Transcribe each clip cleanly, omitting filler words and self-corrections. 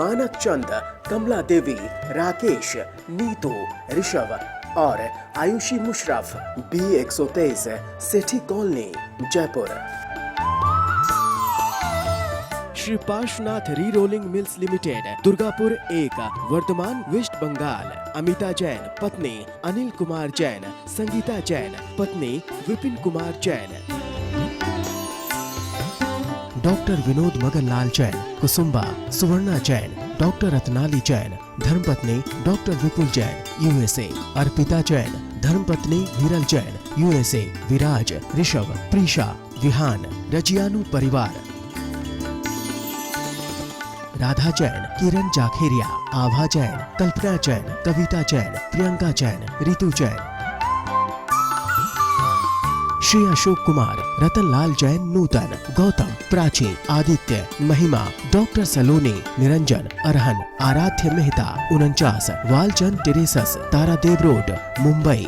मानक चंद, कमला देवी, राकेश, नीतू, ऋषभ और Ayushi Musharraf, B123, Sethi colony, Jaipur. Shri Parshwanath re rolling mills limited, Durgapur 1, Bardhaman, west Bengal. Amita Jain, पत्नी अनिल कुमार जैन, संगीता जैन, पत्नी विपिन कुमार जैन। डॉक्टर विनोद मगनलाल जैन, कुसुम्बा, सुवर्णा जैन, डॉक्टर रत्नाली जैन, धर्मपत्नी डॉक्टर विपुल जैन, USA। अर्पिता जैन, धर्मपत्नी विरल जैन, USA। विराज, ऋषभ, प्रीशा, विहान, रजियानु परिवार। राधा जैन, किरण जाखेरिया, आभा जैन, कल्पना जैन, कविता जैन, प्रियंका जैन, रितु जैन। श्री अशोक कुमार, रतनलाल जैन, नूतन, गौतम, प्राची, आदित्य, महिमा, डॉक्टर सलोनी, Niranjan, Arhan, Aaradhya Mehta, 49, Walchand terraces, Tardeo road, Mumbai.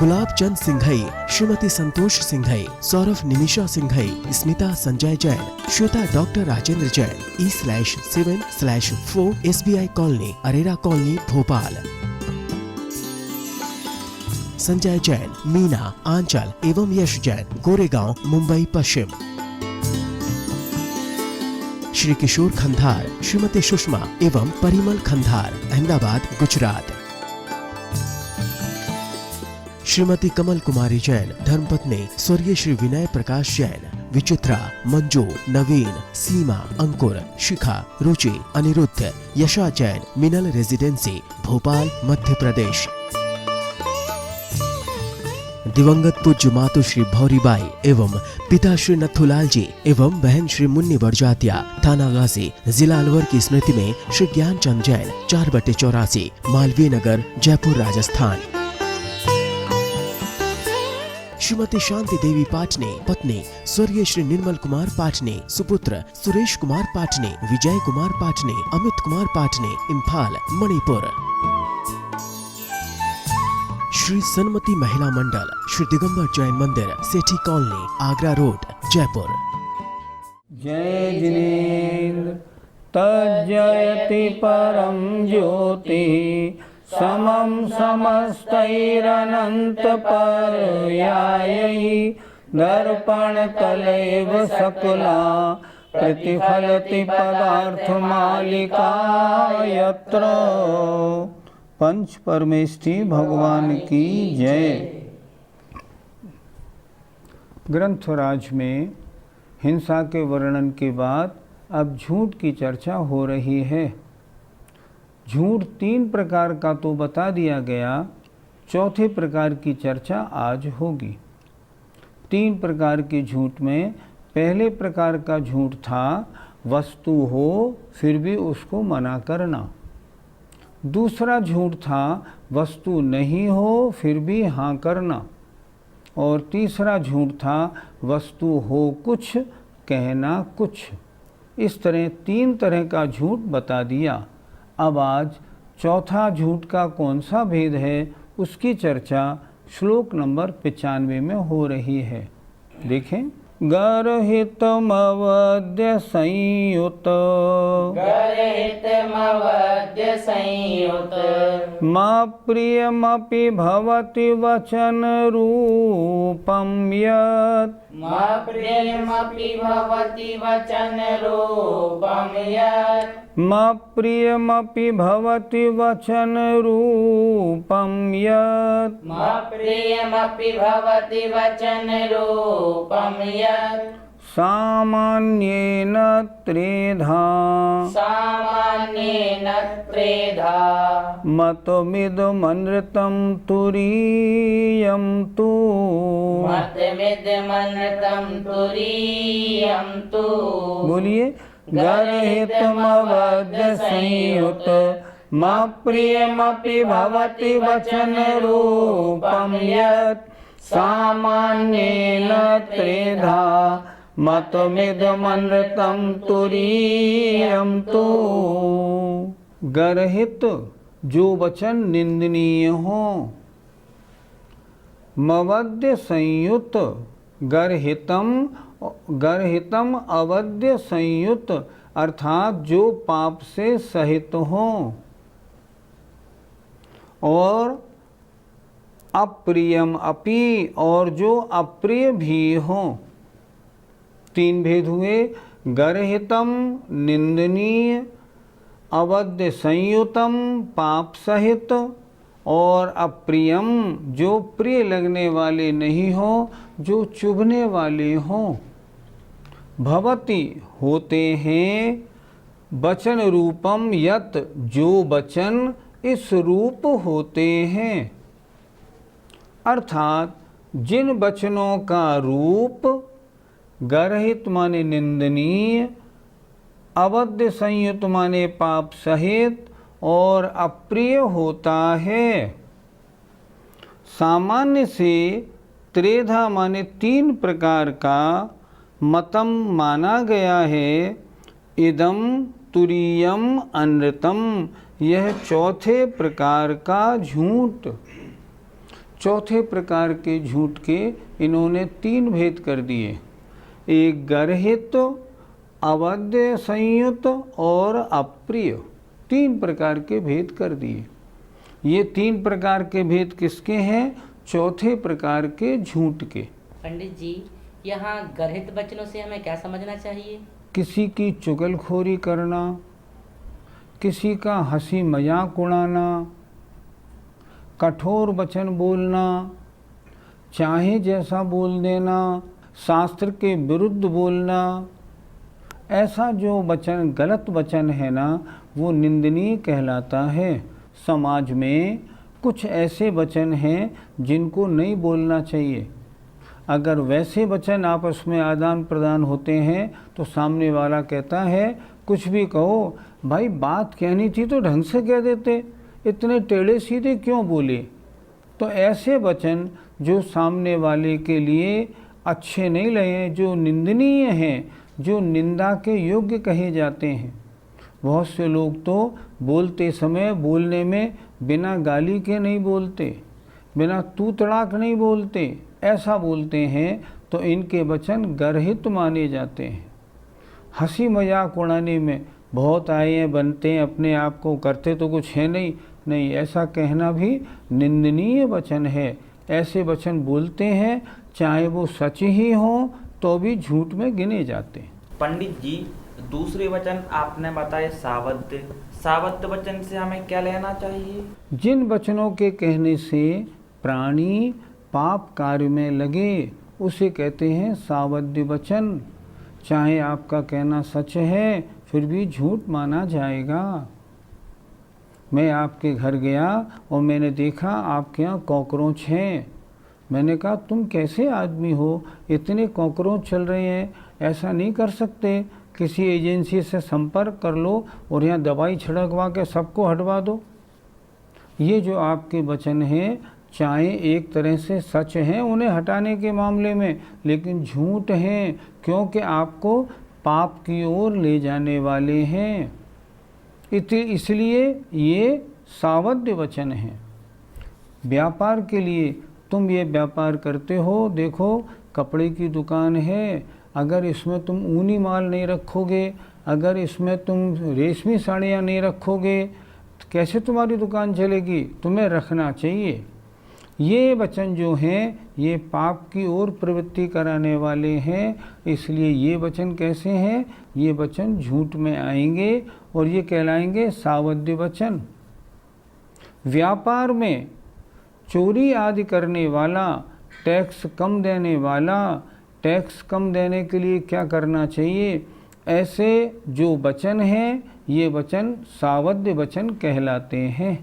Gulab Chand Singhai, Shrimati Santosh Singhai, Saurabh Nimisha Singhai, Smita Sanjay Jain, Shweta doctor Rajendra Jain, E/7/4 SBI colony, Arera colony, Bhopal. Sanjay Jain, Meena, Aanchal एवं यश जैन, गोरेगांव, मुंबई पश्चिम। श्री किशोर खंधार, श्रीमती सुषमा एवं परिमल खंधार, अहमदाबाद, गुजरात। श्रीमती कमल कुमारी जैन, धर्मपत्नी स्वर्गीय श्री विनय प्रकाश जैन, विचित्रा, मंजू, नवीन, सीमा, अंकुर, शिखा, रुचि, अनिरुद्ध, यशा जैन, मिनल रेजिडेंसी, भोपाल, मध्य प्रदेश। दिवंगत पूज्य मातु श्री भौरीबाई एवं पिता श्री नथुलाल जी एवं बहन श्री मुन्नी बड़जातिया, थाना गाजी, जिला अलवर की स्मृति में श्री ज्ञानचंद जैन, 4/84, मालवीय नगर, जयपुर, राजस्थान। श्रीमती शांति देवी पाटने, पत्नी स्वर्गीय श्री निर्मल कुमार पाटने, सुपुत्र सुरेश कुमार पाटने, विजय कुमार पाटने, अमित कुमार पाटने, इम्फाल, मणिपुर। श्री सन्मति महिला मंडल, श्री दिगंबर जैन मंदिर, सेठी कॉलोनी, आगरा रोड, जयपुर। जय जिनेन्द्र तज्जयति परम ज्योति, समं समस्तैरनंत पर्यायैः, दर्पणतलैव सकला प्रतिफलति पदार्थमालिका यत्र। पंच परमेष्ठी भगवान की जय। ग्रंथराज में हिंसा के वर्णन के बाद अब झूठ की चर्चा हो रही है। झूठ 3 प्रकार का तो बता दिया गया, चौथे प्रकार की चर्चा आज होगी। 3 प्रकार के झूठ में पहले प्रकार का झूठ था वस्तु हो फिर भी उसको मना करना। दूसरा झूठ था वस्तु नहीं हो फिर भी हाँ करना। और तीसरा झूठ था वस्तु हो कुछ कहना कुछ। इस तरह 3 तरह का झूठ बता दिया। अब आज चौथा झूठ का कौन सा भेद है उसकी चर्चा श्लोक नंबर 95 में हो रही है। देखें। गर्हितमवद्य संयुत प्रियमपि भवति वचन रूपं यत् प्रियमपि भवति वचन रूपं यत् प्रियमपि भवति वचन रूपं यत् प्रियमपि भवति वचन रूपं यत् सामान्येन त्रेधा मतमिदमनृतं तुरीयं तु बोलिए। गर्हितमवद्य संयुत प्रियमपि भवति वचन रूपं यत् सामान्येन त्रेधा मतमिदमनृतं तुरीयं तु। गर्हित जो वचन निंदनीय हो, मवद्य संयुत गर्हितम गर्हितम अवध्य संयुत अर्थात जो पाप से सहित हों, और अप्रियम अपि और जो अप्रिय भी हों। तीन भेद हुए, गर्हितम निंदनीय, अवध्य संयुतम पाप सहित, और अप्रियम जो प्रिय लगने वाले नहीं हो, जो चुभने वाले हों। भवति होते हैं, वचन रूपम यत जो वचन इस रूप होते हैं, अर्थात जिन वचनों का रूप गर्हित माने निंदनीय, अवध्य संयुत माने पाप सहित और अप्रिय होता है। सामान्य से त्रेधा माने तीन प्रकार का मतम माना गया है। इदम तुरीयम अनृतम, यह चौथे प्रकार का झूठ। चौथे प्रकार के झूठ के इन्होंने तीन भेद कर दिए, एक गर्हित, अवध्य संयुत और अप्रिय, तीन प्रकार के भेद कर दिए। ये तीन प्रकार के भेद किसके हैं? चौथे प्रकार के झूठ के। पंडित जी, यहाँ गर्हित वचनों से हमें क्या समझना चाहिए? किसी की चुगलखोरी करना, किसी का हंसी मजाक उड़ाना, कठोर वचन बोलना, चाहे जैसा बोल देना, शास्त्र के विरुद्ध बोलना, ऐसा जो वचन गलत वचन है ना, वो निंदनीय कहलाता है। समाज में कुछ ऐसे वचन हैं जिनको नहीं बोलना चाहिए। अगर वैसे वचन आपस में आदान प्रदान होते हैं तो सामने वाला कहता है कुछ भी कहो, भाई बात कहनी थी तो ढंग से कह देते, इतने टेढ़े सीधे क्यों बोले। तो ऐसे वचन जो सामने वाले के लिए अच्छे नहीं लगे, जो निंदनीय हैं, जो निंदा के योग्य कहे जाते हैं। बहुत से लोग तो बोलते समय बोलने में बिना गाली के नहीं बोलते, बिना तू तड़ाक नहीं बोलते, ऐसा बोलते हैं, तो इनके वचन गर्हित माने जाते हैं। हंसी मजाक उड़ाने में बहुत आए हैं, बनते हैं, अपने आप को करते तो कुछ है नहीं, नहीं ऐसा कहना भी निंदनीय वचन है। ऐसे वचन बोलते हैं, चाहे वो सच ही हो तो भी झूठ में गिने जाते हैं। पंडित जी, दूसरे वचन आपने बताए सावध्य, सावध्य वचन से हमें क्या लेना चाहिए? जिन वचनों के कहने से प्राणी पाप कार्य में लगे उसे कहते हैं सावध्य वचन। चाहे आपका कहना सच है फिर भी झूठ माना जाएगा। मैं आपके घर गया और मैंने देखा आपके यहाँ कॉकरोच हैं। मैंने कहा तुम कैसे आदमी हो, इतने कॉकरोच चल रहे हैं, ऐसा नहीं कर सकते, किसी एजेंसी से संपर्क कर लो और यहाँ दवाई छिड़कवा के सबको हटवा दो। ये जो आपके वचन हैं चाहे एक तरह से सच हैं उन्हें हटाने के मामले में, लेकिन झूठ हैं क्योंकि आपको पाप की ओर ले जाने वाले हैं। इसलिए ये सावध्य वचन हैं। व्यापार के लिए तुम ये व्यापार करते हो, देखो कपड़े की दुकान है, अगर इसमें तुम ऊनी माल नहीं रखोगे, अगर इसमें तुम रेशमी साड़ियाँ नहीं रखोगे तो कैसे तुम्हारी दुकान चलेगी? तुम्हें रखना चाहिए। ये वचन जो हैं ये पाप की ओर प्रवृत्ति कराने वाले हैं, इसलिए ये वचन कैसे हैं? ये वचन झूठ में आएंगे और ये कहलाएंगे सावध्य वचन। व्यापार में चोरी आदि करने वाला, टैक्स कम देने वाला, टैक्स कम देने के लिए क्या करना चाहिए? ऐसे जो वचन हैं ये वचन सावध्य वचन कहलाते हैं।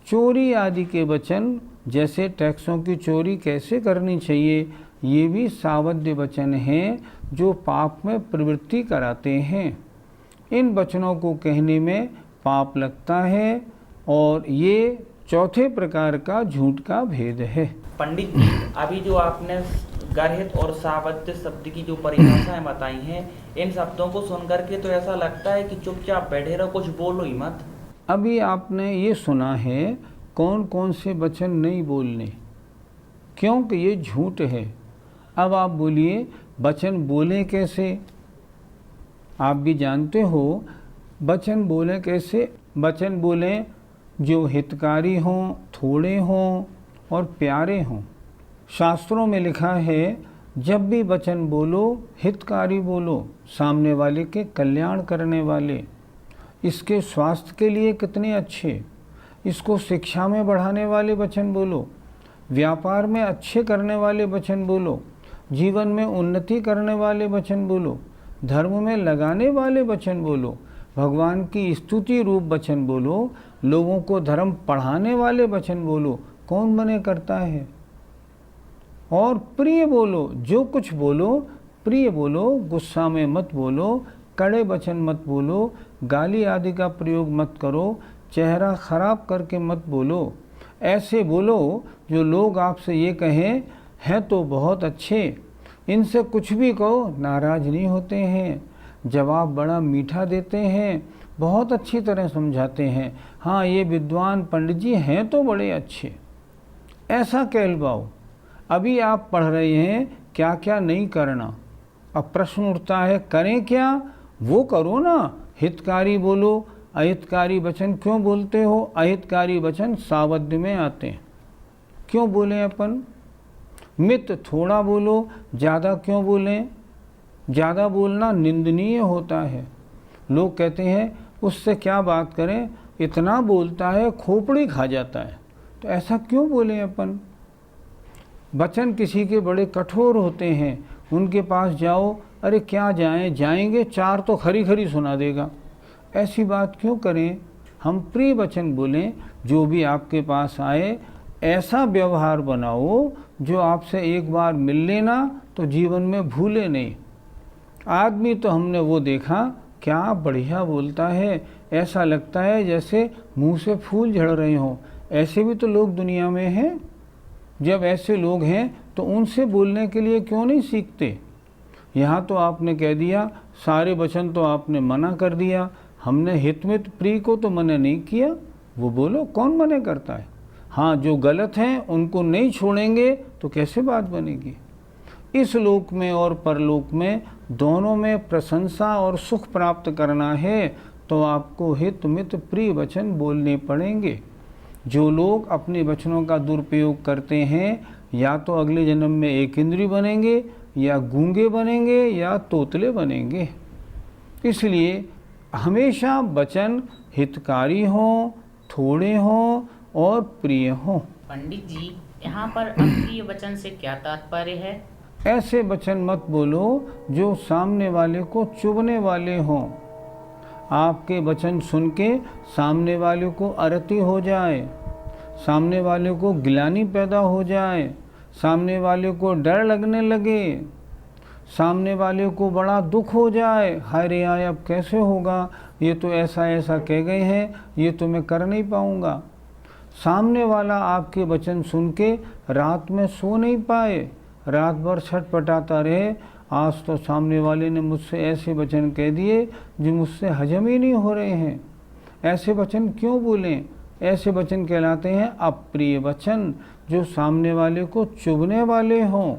चोरी आदि के वचन, जैसे टैक्सों की चोरी कैसे करनी चाहिए, ये भी सावध्य वचन हैं जो पाप में प्रवृत्ति कराते हैं। इन वचनों को कहने में पाप लगता है और ये चौथे प्रकार का झूठ का भेद है। पंडित जी, अभी जो आपने गर्हित और सावध्य शब्द की जो परिभाषाएं बताई हैं, इन शब्दों को सुनकर के तो ऐसा लगता है कि चुपचाप बैठे रहो, कुछ बोलो ही मत। अभी आपने ये सुना है कौन कौन से वचन नहीं बोलने, क्योंकि ये झूठ है। अब आप बोलिए वचन बोलें कैसे? आप भी जानते हो वचन बोलें कैसे। वचन बोलें जो हितकारी हों, थोड़े हों और प्यारे हों। शास्त्रों में लिखा है, जब भी वचन बोलो हितकारी बोलो, सामने वाले के कल्याण करने वाले, इसके स्वास्थ्य के लिए कितने अच्छे, इसको शिक्षा में बढ़ाने वाले वचन बोलो, व्यापार में अच्छे करने वाले वचन बोलो, जीवन में उन्नति करने वाले वचन बोलो, धर्म में लगाने वाले वचन बोलो, भगवान की स्तुति रूप वचन बोलो, लोगों को धर्म पढ़ाने वाले वचन बोलो। कौन मने करता है? और प्रिय बोलो, जो कुछ बोलो प्रिय बोलो, गुस्सा में मत बोलो, कड़े वचन मत बोलो, गाली आदि का प्रयोग मत करो, चेहरा खराब करके मत बोलो। ऐसे बोलो जो लोग आपसे ये कहें, हैं तो बहुत अच्छे, इनसे कुछ भी कहो नाराज नहीं होते हैं, जवाब बड़ा मीठा देते हैं, बहुत अच्छी तरह समझाते हैं। हाँ, ये विद्वान पंडित जी हैं तो बड़े अच्छे, ऐसा कहलवाओ। अभी आप पढ़ रहे हैं, क्या क्या नहीं करना। अब प्रश्न उठता है, करें क्या? वो करो ना, हितकारी बोलो। अहितकारी वचन क्यों बोलते हो? अहितकारी वचन सावध्य में आते हैं। क्यों बोलें अपन? मित थोड़ा बोलो, ज़्यादा क्यों बोलें? ज़्यादा बोलना निंदनीय होता है। लोग कहते हैं उससे क्या बात करें, इतना बोलता है खोपड़ी खा जाता है। तो ऐसा क्यों बोलें अपन? वचन किसी के बड़े कठोर होते हैं, उनके पास जाओ, अरे क्या जाएं, जाएंगे चार तो खरी खरी सुना देगा। ऐसी बात क्यों करें? हम प्रिय वचन बोलें, जो भी आपके पास आए ऐसा व्यवहार बनाओ जो आपसे एक बार मिल लेना तो जीवन में भूले नहीं। आदमी तो हमने वो देखा, क्या बढ़िया बोलता है, ऐसा लगता है जैसे मुंह से फूल झड़ रहे हों। ऐसे भी तो लोग दुनिया में हैं। जब ऐसे लोग हैं तो उनसे बोलने के लिए क्यों नहीं सीखते? यहाँ तो आपने कह दिया, सारे वचन तो आपने मना कर दिया, हमने हितमित प्रिय को तो मना नहीं किया। वो बोलो, कौन मना करता है? हाँ, जो गलत हैं उनको नहीं छोड़ेंगे तो कैसे बात बनेगी? इस लोक में और परलोक में दोनों में प्रशंसा और सुख प्राप्त करना है तो आपको हित मित प्रिय वचन बोलने पड़ेंगे। जो लोग अपने वचनों का दुरुपयोग करते हैं, या तो अगले जन्म में एक इंद्री बनेंगे, या गूंगे बनेंगे, या तोतले बनेंगे। इसलिए हमेशा वचन हितकारी हों, थोड़े हों और प्रिय हों। पंडित जी, यहाँ पर अप्रिय वचन से क्या तात्पर्य है? ऐसे वचन मत बोलो जो सामने वाले को चुभने वाले हों। आपके वचन सुन के सामने वाले को अरति हो जाए, सामने वाले को गिलानी पैदा हो जाए, सामने वाले को डर लगने लगे, सामने वाले को बड़ा दुख हो जाए, हाय रे हाय अब कैसे होगा, ये तो ऐसा ऐसा कह गए हैं, ये तो मैं कर नहीं पाऊँगा। सामने वाला आपके वचन सुन के रात में सो नहीं पाए, रात भर छटपटाता रहे, आज तो सामने वाले ने मुझसे ऐसे वचन कह दिए जो मुझसे हजम ही नहीं हो रहे हैं। ऐसे वचन क्यों बोलें? ऐसे वचन कहलाते हैं अप्रिय वचन, जो सामने वाले को चुभने वाले हों।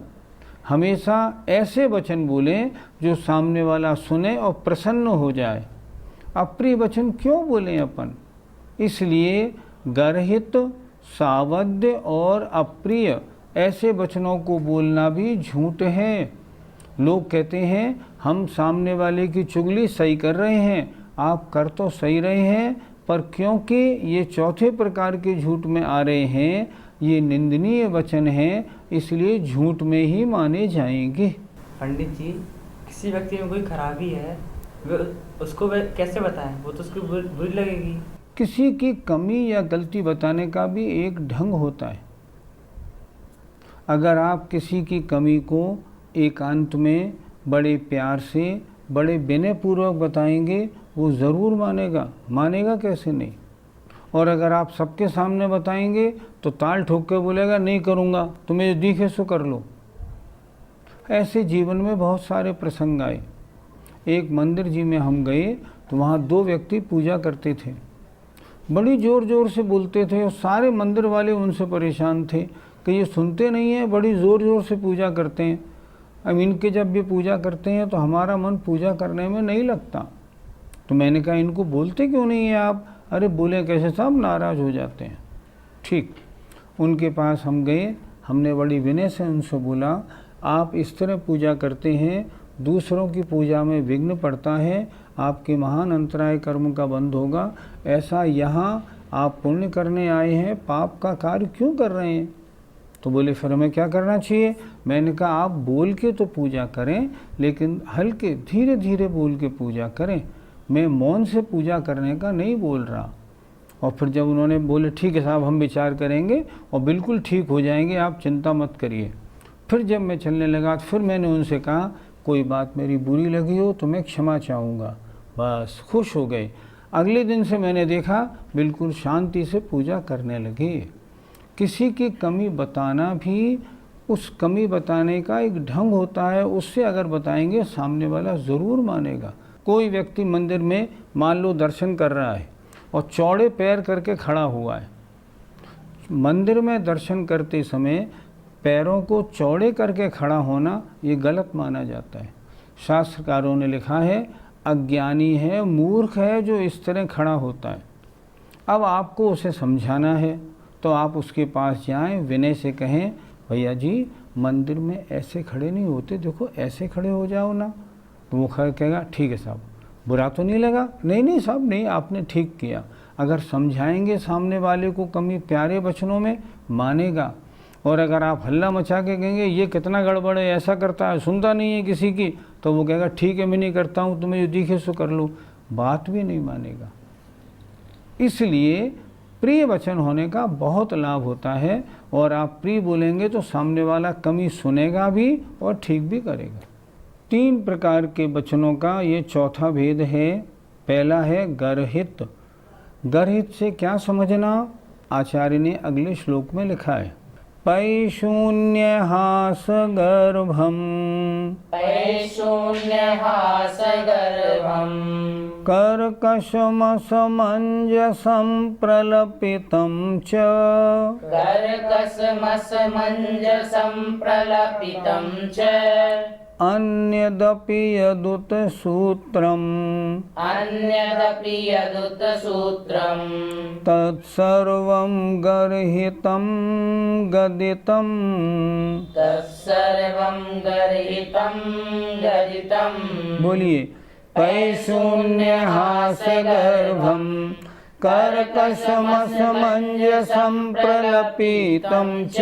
हमेशा ऐसे वचन बोलें जो सामने वाला सुने और प्रसन्न हो जाए। अप्रिय वचन क्यों बोलें अपन? इसलिए गर्हित, सावध्य और अप्रिय ऐसे वचनों को बोलना भी झूठ है। लोग कहते हैं हम सामने वाले की चुगली सही कर रहे हैं, आप कर तो सही रहे हैं, पर क्योंकि ये चौथे प्रकार के झूठ में आ रहे हैं, ये निंदनीय वचन हैं, इसलिए झूठ में ही माने जाएंगे। पंडित जी, किसी व्यक्ति में कोई खराबी है, उसको कैसे बताएं? वो तो उसको बुरी लगेगी। किसी की कमी या गलती बताने का भी एक ढंग होता है। अगर आप किसी की कमी को एकांत में बड़े प्यार से, बड़े विनयपूर्वक बताएंगे, वो ज़रूर मानेगा। मानेगा कैसे नहीं? और अगर आप सबके सामने बताएंगे तो ताल ठोक के बोलेगा नहीं करूँगा, तुम्हें दिखे सो कर लो। ऐसे जीवन में बहुत सारे प्रसंग आए। एक मंदिर जी में हम गए तो वहाँ दो व्यक्ति पूजा करते थे, बड़ी ज़ोर ज़ोर से बोलते थे और सारे मंदिर वाले उनसे परेशान थे कि ये सुनते नहीं हैं, बड़ी ज़ोर ज़ोर से पूजा करते हैं। अब इनके जब भी पूजा करते हैं तो हमारा मन पूजा करने में नहीं लगता। तो मैंने कहा इनको बोलते क्यों नहीं है आप? अरे बोले कैसे, सब नाराज़ हो जाते हैं। ठीक, उनके पास हम गए, हमने बड़ी विनय से उनसे बोला आप इस तरह पूजा करते हैं, दूसरों की पूजा में विघ्न पड़ता है, आपके महान अंतराय कर्म का बंद होगा। ऐसा यहाँ आप पुण्य करने आए हैं, पाप का कार्य क्यों कर रहे हैं? तो बोले फिर हमें क्या करना चाहिए? मैंने कहा आप बोल के तो पूजा करें, लेकिन हल्के धीरे धीरे बोल के पूजा करें। मैं मौन से पूजा करने का नहीं बोल रहा। और फिर जब उन्होंने बोले ठीक है साहब हम विचार करेंगे और बिल्कुल ठीक हो जाएंगे, आप चिंता मत करिए। फिर जब मैं चलने लगा तो फिर मैंने उनसे कहा कोई बात मेरी बुरी लगी हो तो मैं क्षमा चाहूँगा। बस खुश हो गए। अगले दिन से मैंने देखा बिल्कुल शांति से पूजा करने लगे। किसी की कमी बताना भी उस कमी बताने का एक ढंग होता है, उससे अगर बताएंगे सामने वाला ज़रूर मानेगा। कोई व्यक्ति मंदिर में मान लो दर्शन कर रहा है और चौड़े पैर करके खड़ा हुआ है। मंदिर में दर्शन करते समय पैरों को चौड़े करके खड़ा होना ये गलत माना जाता है। शास्त्रकारों ने लिखा है अज्ञानी है, मूर्ख है जो इस तरह खड़ा होता है। अब आपको उसे समझाना है तो आप उसके पास जाएं, विनय से कहें भैया जी मंदिर में ऐसे खड़े नहीं होते, देखो ऐसे खड़े हो जाओ ना। तो वो कहेगा ठीक है साहब, बुरा तो नहीं लगा? नहीं साहब नहीं, आपने ठीक किया। अगर समझाएंगे सामने वाले को कमी प्यारे वचनों में, मानेगा। और अगर आप हल्ला मचा के कहेंगे ये कितना गड़बड़ है, ऐसा करता है, सुनता नहीं है किसी की, तो वो कहेगा ठीक है मैं नहीं करता हूँ, तुम्हें जो दिखे सो कर लो। बात भी नहीं मानेगा। इसलिए प्रिय वचन होने का बहुत लाभ होता है, और आप प्रिय बोलेंगे तो सामने वाला कमी सुनेगा भी और ठीक भी करेगा। 3 प्रकार के वचनों का ये चौथा भेद है। पहला है गर्हित। गर्हित से क्या समझना? आचार्य ने अगले श्लोक में लिखा है पैशून्यहास गर्भम कर्कशमसमञ्जसं प्रलपितं च अन्यदपि यदुतसूत्रम् तत्सर्वं गर्हितं गदितं बोलिए पैशून्यहासगर्भं कर्कशमसमञ्जसं प्रलपितं च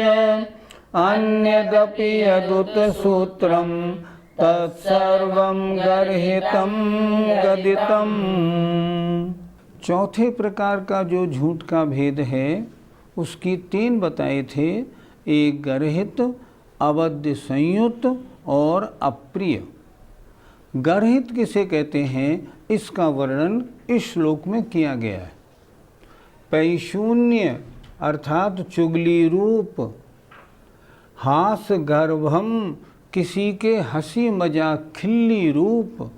अन्यदपि यदुतसूत्रं तत्सर्वं गर्हितं गदितं। चौथे प्रकार का जो झूठ का भेद है उसकी 3 बताए थे। एक गर्हित, अवध्य संयुक्त और अप्रिय। गर्हित किसे कहते हैं इसका वर्णन इस श्लोक में किया गया है। पैशून्य अर्थात चुगली रूप, हास गर्भम किसी के हंसी मजाक खिल्ली रूप,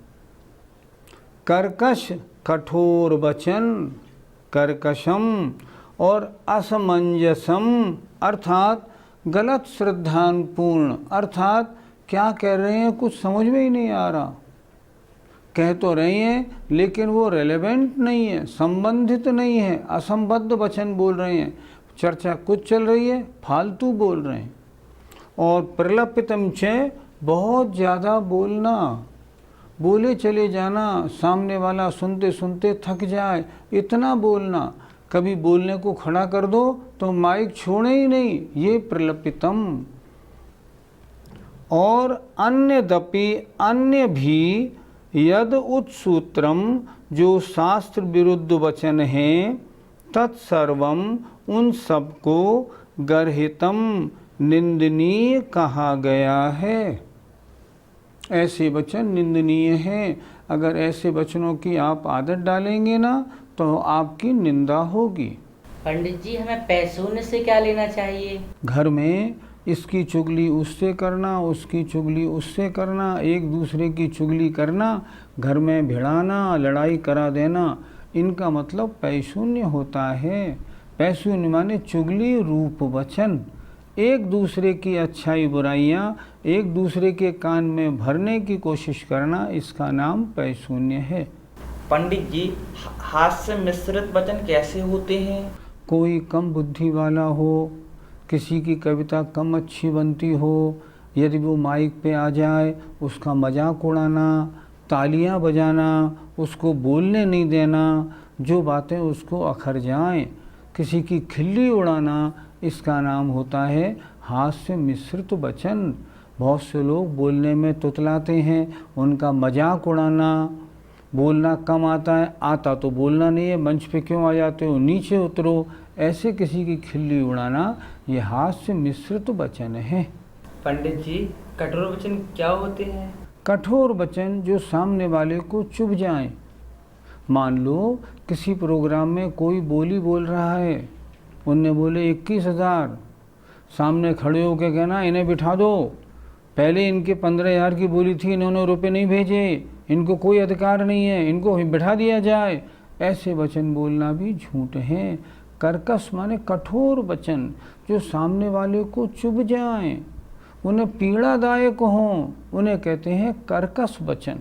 कर्कश कठोर वचन कर्कशम, और असमंजसम अर्थात गलत श्रद्धापूर्ण, अर्थात क्या कह रहे हैं कुछ समझ में ही नहीं आ रहा। कह तो रहे हैं लेकिन वो रेलेवेंट नहीं है, संबंधित नहीं है, असंबद्ध वचन बोल रहे हैं। चर्चा कुछ चल रही है, फालतू बोल रहे हैं। और प्रलपितम च बहुत ज़्यादा बोलना, बोले चले जाना, सामने वाला सुनते सुनते थक जाए, इतना बोलना। कभी बोलने को खड़ा कर दो तो माइक छोड़े ही नहीं, ये प्रलपितम। और अन्यदपि अन्य भी, यद उत्सूत्रम जो शास्त्र विरुद्ध वचन हैं, तत्सर्वम उन सबको गर्हितम निंदनीय कहा गया है। ऐसे वचन निंदनीय हैं। अगर ऐसे वचनों की आप आदत डालेंगे ना तो आपकी निंदा होगी। पंडित जी हमें पैशून्य से क्या लेना चाहिए? घर में इसकी चुगली उससे करना, उसकी चुगली उससे करना, एक दूसरे की चुगली करना, घर में भिड़ाना, लड़ाई करा देना, इनका मतलब पैशून्य होता है। पैशून्य माने चुगली रूप वचन। एक दूसरे की अच्छाई बुराइयाँ एक दूसरे के कान में भरने की कोशिश करना, इसका नाम पैशून्य है। पंडित जी, हास्य मिश्रित वचन कैसे होते हैं? कोई कम बुद्धि वाला हो, किसी की कविता कम अच्छी बनती हो, यदि वो माइक पे आ जाए उसका मजाक उड़ाना, तालियां बजाना, उसको बोलने नहीं देना, जो बातें उसको अखर जाएं, किसी की खिल्ली उड़ाना, इसका नाम होता है हास्य मिश्रित वचन। बहुत से लोग बोलने में तुतलाते हैं, उनका मजाक उड़ाना, बोलना कम आता है, आता तो बोलना नहीं है, मंच पे क्यों आ जाते हो, नीचे उतरो, ऐसे किसी की खिल्ली उड़ाना, ये हास्य मिश्रित वचन है। पंडित जी, कठोर वचन क्या होते हैं? कठोर वचन जो सामने वाले को चुभ जाएं। मान लो किसी प्रोग्राम में कोई बोली बोल रहा है, उनने बोले 21,000, सामने खड़े होकर कहना इन्हें बिठा दो, पहले इनके 15,000 की बोली थी, इन्होंने रुपए नहीं भेजे, इनको कोई अधिकार नहीं है, इनको बिठा दिया जाए। ऐसे वचन बोलना भी झूठ है। कर्कश माने कठोर वचन जो सामने वाले को चुभ जाएं, उन्हें पीड़ादायक हों, उन्हें कहते हैं कर्कश वचन।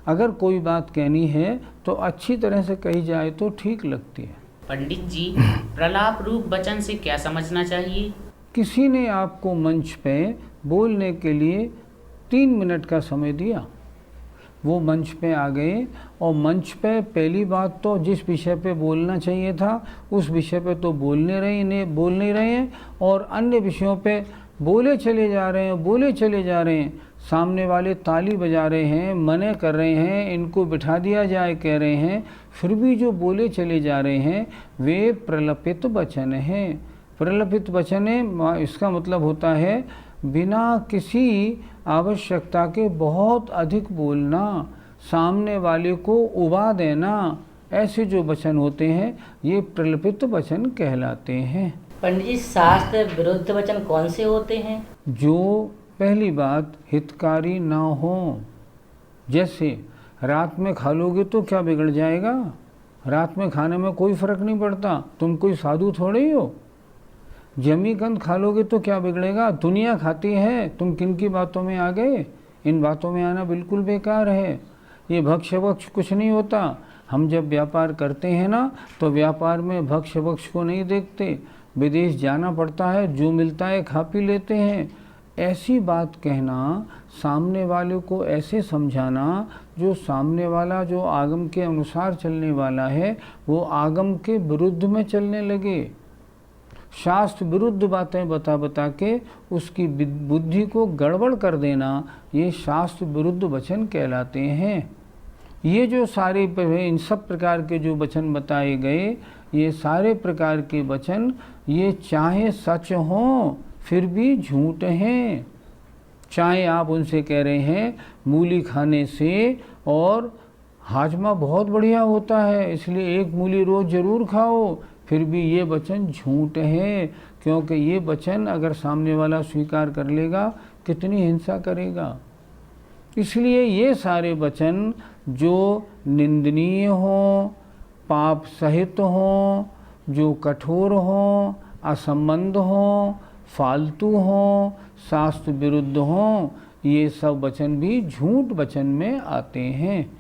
अगर कोई बात कहनी है तो अच्छी तरह से कही जाए तो ठीक लगती है। पंडित जी, प्रलाप रूप वचन से क्या समझना चाहिए? किसी ने आपको मंच पे बोलने के लिए 3 मिनट का समय दिया, वो मंच पे आ गए और मंच पे पहली बात तो जिस विषय पे बोलना चाहिए था उस विषय पे तो बोल नहीं रहे हैं और अन्य विषयों पे बोले चले जा रहे हैं। सामने वाले ताली बजा रहे हैं, मने कर रहे हैं, इनको बिठा दिया जाए कह रहे हैं, फिर भी जो बोले चले जा रहे हैं वे प्रलपित वचन हैं। प्रलपित वचन है, इसका मतलब होता है बिना किसी आवश्यकता के बहुत अधिक बोलना, सामने वाले को उबा देना, ऐसे जो वचन होते हैं ये प्रलपित वचन कहलाते हैं। पंडित जी, शास्त्र विरुद्ध वचन कौन से होते हैं? जो पहली बात हितकारी ना हो, जैसे रात में खा लोगे तो क्या बिगड़ जाएगा, रात में खाने में कोई फर्क नहीं पड़ता, तुम कोई साधु थोड़े ही हो। जमी कंद खा लोगे तो क्या बिगड़ेगा, दुनिया खाती है, तुम किन की बातों में आ गए। इन बातों में आना बिल्कुल बेकार है। ये भक्ष वक्ष कुछ नहीं होता। हम जब व्यापार करते हैं ना तो व्यापार में भक्ष वक्ष को नहीं देखते, विदेश जाना पड़ता है, जो मिलता है खा पी लेते हैं। ऐसी बात कहना, सामने वाले को ऐसे समझाना, जो सामने वाला जो आगम के अनुसार चलने वाला है वो आगम के विरुद्ध में चलने लगे, शास्त्र विरुद्ध बातें बता के उसकी बुद्धि को गड़बड़ कर देना, ये शास्त्र विरुद्ध वचन कहलाते हैं। ये जो सारे इन सब प्रकार के जो वचन बताए गए, ये सारे प्रकार के वचन ये चाहे सच हों फिर भी झूठ हैं। चाहे आप उनसे कह रहे हैं मूली खाने से और हाजमा बहुत बढ़िया होता है इसलिए 1 मूली रोज़ ज़रूर खाओ, फिर भी ये वचन झूठ है, क्योंकि ये वचन अगर सामने वाला स्वीकार कर लेगा कितनी हिंसा करेगा। इसलिए ये सारे वचन जो निंदनीय हों, पाप सहित हों, जो कठोर हों, असंबंध हों, फालतू हों, शास्त्र विरुद्ध हों, ये सब वचन भी झूठ वचन में आते हैं।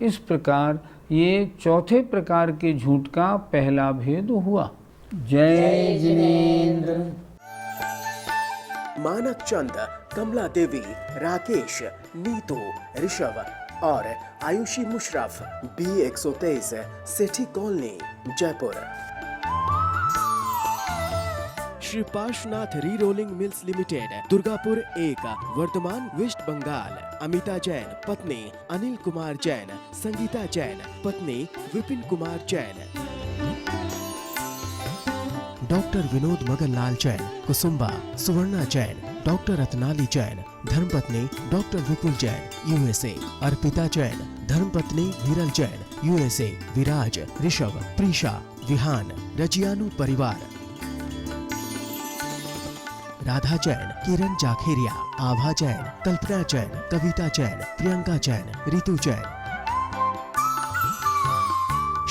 इस प्रकार ये चौथे प्रकार के झूठ का पहला भेद हुआ। जय जिनेंद्र। मानक चंद, कमला देवी, राकेश, नीतू, ऋषभ और Ayushi Musharraf, B123, Sethi colony, Jaipur. Shri Parshwanath re rolling mills limited, Durgapur 1, Bardhaman, west Bengal. Amita Jain, पत्नी अनिल कुमार जैन, संगीता जैन, पत्नी विपिन कुमार जैन। डॉक्टर विनोद मगनलाल जैन, कुसुम्बा, सुवर्णा जैन, डॉक्टर रत्नाली जैन, धर्मपत्नी डॉक्टर विपुल जैन, USA। अर्पिता जैन, धर्मपत्नी हिरल जैन, USA। विराज, ऋषभ, प्रीशा, विहान, रजियानु परिवार। राधा जैन, किरण जाखेरिया, आभा जैन, कल्पना जैन, कविता जैन, प्रियंका जैन, रितु जैन।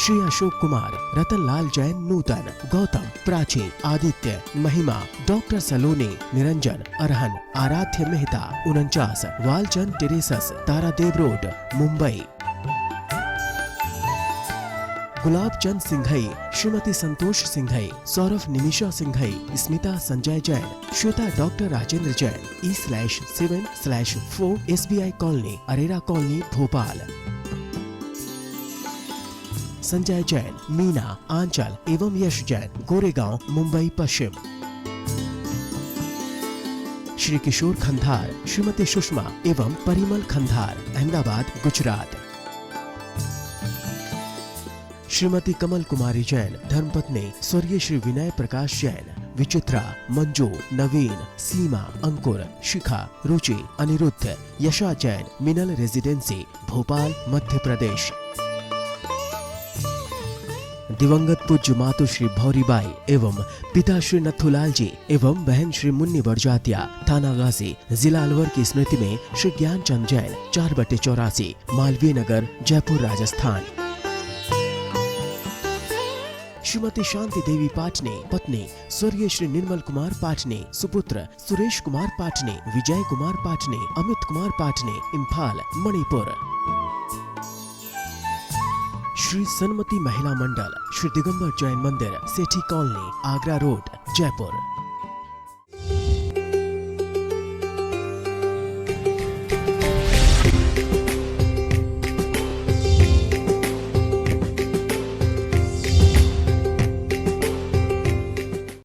श्री अशोक कुमार, रतन लाल जैन नूतन, गौतम, प्राची, आदित्य, महिमा, डॉक्टर सलोनी, Niranjan, Arhan, Aaradhya Mehta 49, Walchand terraces, Tardeo road, Mumbai. Gulab Chand Singhai, Shrimati Santosh Singhai, Saurabh Nimisha Singhai, Smita Sanjay Jain, Shweta doctor Rajendra Jain, E/7/4 SBI colony, Arera colony, Bhopal. Sanjay Jain, Meena, Aanchal एवं यश जैन, गोरेगांव, मुंबई पश्चिम। श्री किशोर खंधार, श्रीमती सुषमा एवं परिमल खंधार, अहमदाबाद, गुजरात। श्रीमती कमल कुमारी जैन, धर्मपत्नी स्वर्गीय श्री विनय प्रकाश जैन, विचित्रा, मंजू, नवीन, सीमा, अंकुर, शिखा, रुचि, अनिरुद्ध, यशा जैन, मिनल रेजिडेंसी, भोपाल, मध्य प्रदेश। दिवंगत पूज्य मातु श्री भौरीबाई एवं पिता श्री नथुलाल जी एवं बहन श्री मुन्नी बड़जातिया, थाना गाजी, जिला अलवर की स्मृति में श्री ज्ञानचंद जैन, 4/84, मालवीय नगर, जयपुर, राजस्थान। श्रीमती शांति देवी पाटने, पत्नी स्वर्गीय श्री निर्मल कुमार पाटने, सुपुत्र सुरेश कुमार पाटने, विजय कुमार पाटने, अमित कुमार पाटने, इम्फाल, मणिपुर। श्री सन्मति महिला मंडल, श्री दिगंबर जैन मंदिर, सेठी कॉलोनी, आगरा रोड, जयपुर।